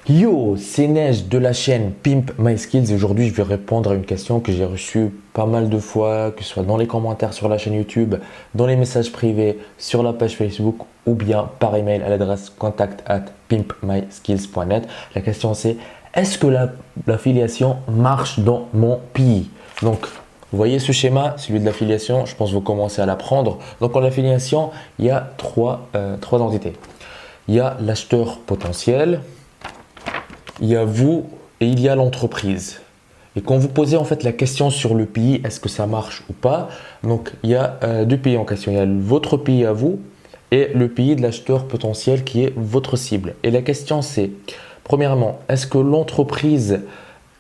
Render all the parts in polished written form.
Yo, c'est Neige de la chaîne Pimp My Skills. Aujourd'hui, je vais répondre à une question que j'ai reçue pas mal de fois, que ce soit dans les commentaires sur la chaîne YouTube, dans les messages privés, sur la page Facebook ou bien par email à l'adresse contact@pimpmyskills.net. La question c'est: est-ce que l'affiliation marche dans mon pays? Donc, vous voyez ce schéma, celui de l'affiliation, je pense que vous commencez à l'apprendre. Donc, en affiliation, il y a trois entités. Il y a l'acheteur potentiel, il y a vous et il y a l'entreprise. Et quand vous posez en fait la question sur le pays, est-ce que ça marche ou pas? Donc il y a deux pays en question. Il y a votre pays à vous et le pays de l'acheteur potentiel qui est votre cible. Et la question c'est, premièrement, est-ce que l'entreprise,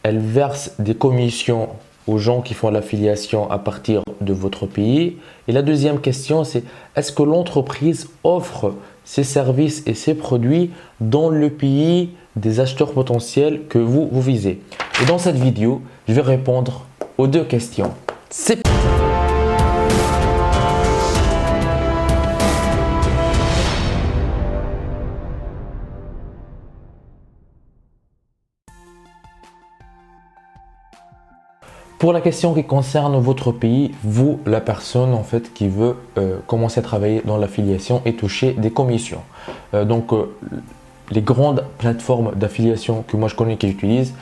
elle verse des commissions aux gens qui font l'affiliation à partir de votre pays? Et la deuxième question c'est, est-ce que l'entreprise offre ses services et ses produits dans le pays des acheteurs potentiels que vous visez? Et dans cette vidéo, je vais répondre aux deux questions. C'est parti. Pour la question qui concerne votre pays, vous, la personne en fait qui veut commencer à travailler dans l'affiliation et toucher des commissions. Les grandes plateformes d'affiliation que moi je connais, qui j'utilise,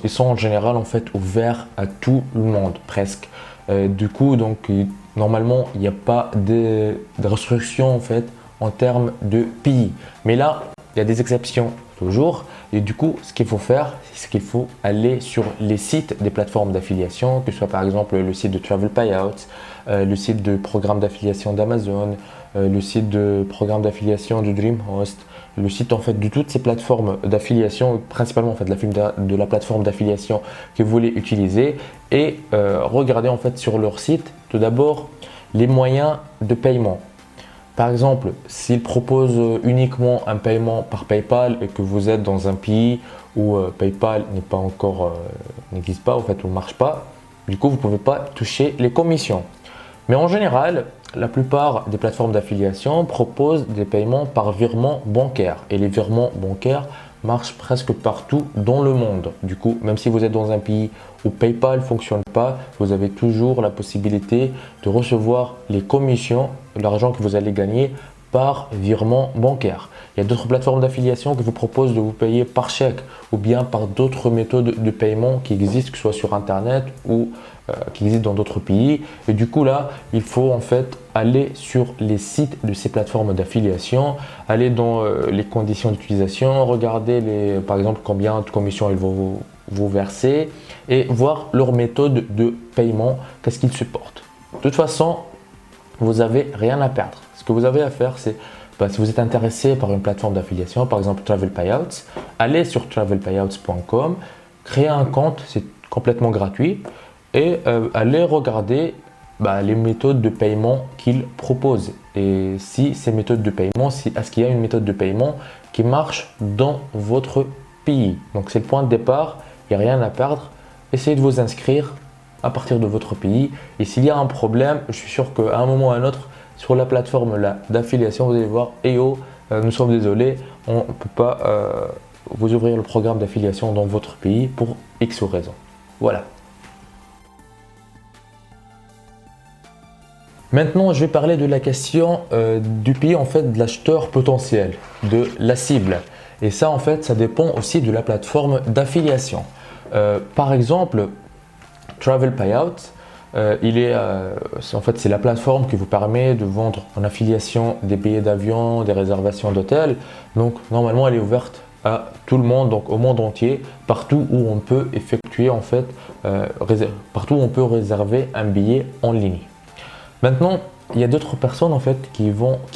ils sont en général en fait ouverts à tout le monde presque. Normalement il n'y a pas de restrictions en fait en termes de pays. Mais là, il y a des exceptions toujours. Et du coup, ce qu'il faut faire, c'est qu'il faut aller sur les sites des plateformes d'affiliation, que ce soit par exemple le site de Travel Payouts, le site de programme d'affiliation d'Amazon, le site de programme d'affiliation de DreamHost, le site en fait de toutes ces plateformes d'affiliation, principalement en fait de la plateforme d'affiliation que vous voulez utiliser, et regardez en fait sur leur site tout d'abord les moyens de paiement. Par exemple, s'ils proposent uniquement un paiement par PayPal et que vous êtes dans un pays où PayPal n'existe pas en fait, ou ne marche pas, du coup vous ne pouvez pas toucher les commissions. Mais en général, la plupart des plateformes d'affiliation proposent des paiements par virement bancaire, et les virements bancaires marchent presque partout dans le monde. Du coup, même si vous êtes dans un pays où PayPal ne fonctionne pas, vous avez toujours la possibilité de recevoir les commissions, l'argent que vous allez gagner par virement bancaire. Il y a d'autres plateformes d'affiliation qui vous proposent de vous payer par chèque ou bien par d'autres méthodes de paiement qui existent, que ce soit sur Internet ou qui existent dans d'autres pays. Et du coup là, il faut en fait aller sur les sites de ces plateformes d'affiliation, aller dans les conditions d'utilisation, regarder par exemple combien de commissions ils vont vous verser et voir leur méthode de paiement, qu'est-ce qu'ils supportent. De toute façon, vous n'avez rien à perdre. Ce que vous avez à faire, c'est si vous êtes intéressé par une plateforme d'affiliation, par exemple Travel Payouts, allez sur travelpayouts.com, créer un compte, c'est complètement gratuit, et allez regarder les méthodes de paiement qu'ils proposent. Et si ces méthodes de paiement, est-ce qu'il y a une méthode de paiement qui marche dans votre pays? Donc c'est le point de départ, il n'y a rien à perdre. Essayez de vous inscrire à partir de votre pays. Et s'il y a un problème, je suis sûr qu'à un moment ou à un autre, sur la plateforme d'affiliation, vous allez voir: nous sommes désolés, on ne peut pas vous ouvrir le programme d'affiliation dans votre pays pour X raisons. Voilà. Maintenant, je vais parler de la question du pays en fait de l'acheteur potentiel, de la cible. Et ça en fait, ça dépend aussi de la plateforme d'affiliation. Par exemple, Travel Payouts, c'est la plateforme qui vous permet de vendre en affiliation des billets d'avion, des réservations d'hôtels. Donc normalement, elle est ouverte à tout le monde, donc au monde entier, partout où on peut effectuer en fait, partout où on peut réserver un billet en ligne. Maintenant, il y a d'autres personnes en fait qui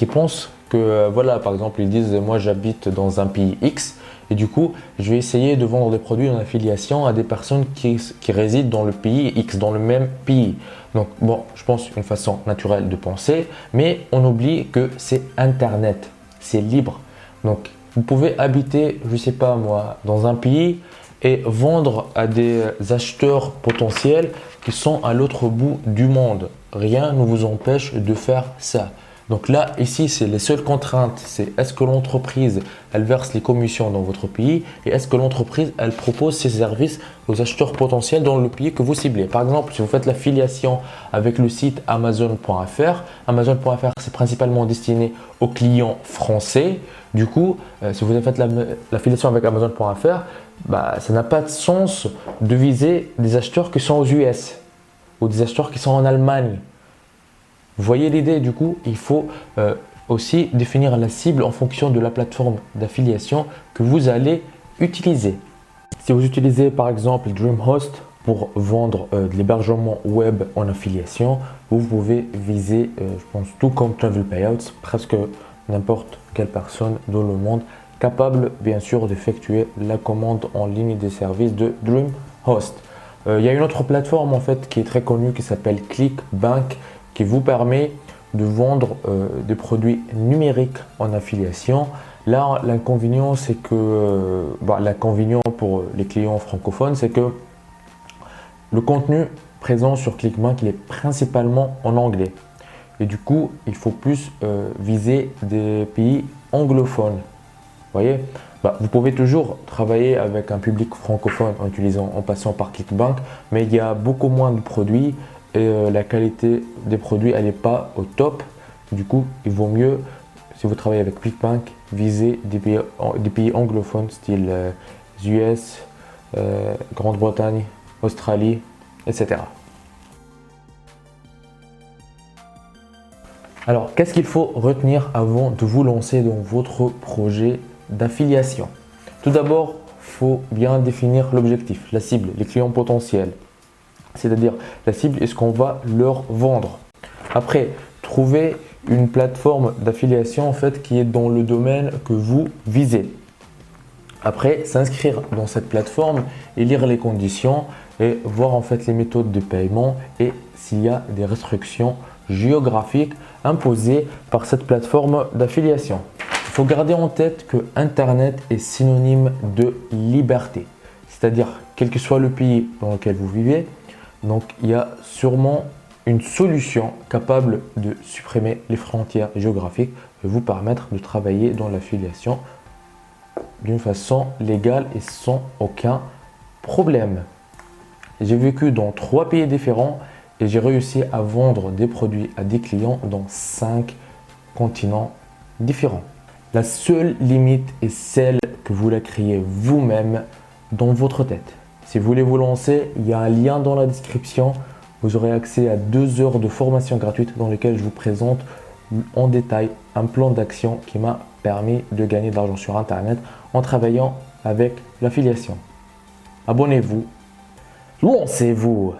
pensent que par exemple, ils disent: moi j'habite dans un pays X et du coup je vais essayer de vendre des produits en affiliation à des personnes qui résident dans le pays X, dans le même pays. Donc bon, je pense une façon naturelle de penser, mais on oublie que c'est Internet, c'est libre. Donc vous pouvez habiter, je sais pas moi, dans un pays et vendre à des acheteurs potentiels qui sont à l'autre bout du monde. Rien ne vous empêche de faire ça. Donc là, ici, c'est les seules contraintes. C'est est-ce que l'entreprise, elle verse les commissions dans votre pays et est-ce que l'entreprise, elle propose ses services aux acheteurs potentiels dans le pays que vous ciblez. Par exemple, si vous faites l'affiliation avec le site Amazon.fr, Amazon.fr, c'est principalement destiné aux clients français. Du coup, si vous avez fait l'affiliation avec Amazon.fr, ça n'a pas de sens de viser des acheteurs qui sont aux US ou des acheteurs qui sont en Allemagne. Vous voyez l'idée, du coup, il faut aussi définir la cible en fonction de la plateforme d'affiliation que vous allez utiliser. Si vous utilisez par exemple DreamHost pour vendre de l'hébergement web en affiliation, vous pouvez viser, je pense, tout comme Travel Payouts, presque n'importe quelle personne dans le monde capable, bien sûr, d'effectuer la commande en ligne des services de DreamHost. Il y a une autre plateforme en fait qui est très connue qui s'appelle ClickBank, qui vous permet de vendre des produits numériques en affiliation. Là, l'inconvénient, c'est que l'inconvénient pour les clients francophones, c'est que le contenu présent sur ClickBank, il est principalement en anglais. Et du coup, il faut plus viser des pays anglophones. Vous voyez, vous pouvez toujours travailler avec un public francophone en passant par ClickBank, mais il y a beaucoup moins de produits et la qualité des produits, elle n'est pas au top. Du coup, il vaut mieux, si vous travaillez avec ClickBank, viser des pays anglophones, style US, Grande-Bretagne, Australie, etc. Alors, qu'est-ce qu'il faut retenir avant de vous lancer dans votre projet d'affiliation? Tout d'abord, il faut bien définir l'objectif, la cible, les clients potentiels. C'est-à-dire la cible est ce qu'on va leur vendre. Après, trouver une plateforme d'affiliation en fait qui est dans le domaine que vous visez. Après, s'inscrire dans cette plateforme et lire les conditions et voir en fait les méthodes de paiement et s'il y a des restrictions géographiques imposées par cette plateforme d'affiliation. Il faut garder en tête que Internet est synonyme de liberté. C'est-à-dire, quel que soit le pays dans lequel vous vivez, donc il y a sûrement une solution capable de supprimer les frontières géographiques et vous permettre de travailler dans l'affiliation d'une façon légale et sans aucun problème. J'ai vécu dans 3 pays différents et j'ai réussi à vendre des produits à des clients dans 5 continents différents. La seule limite est celle que vous la créez vous-même dans votre tête. Si vous voulez vous lancer, il y a un lien dans la description. Vous aurez accès à 2 heures de formation gratuite dans lesquelles je vous présente en détail un plan d'action qui m'a permis de gagner de l'argent sur Internet en travaillant avec l'affiliation. Abonnez-vous, lancez-vous!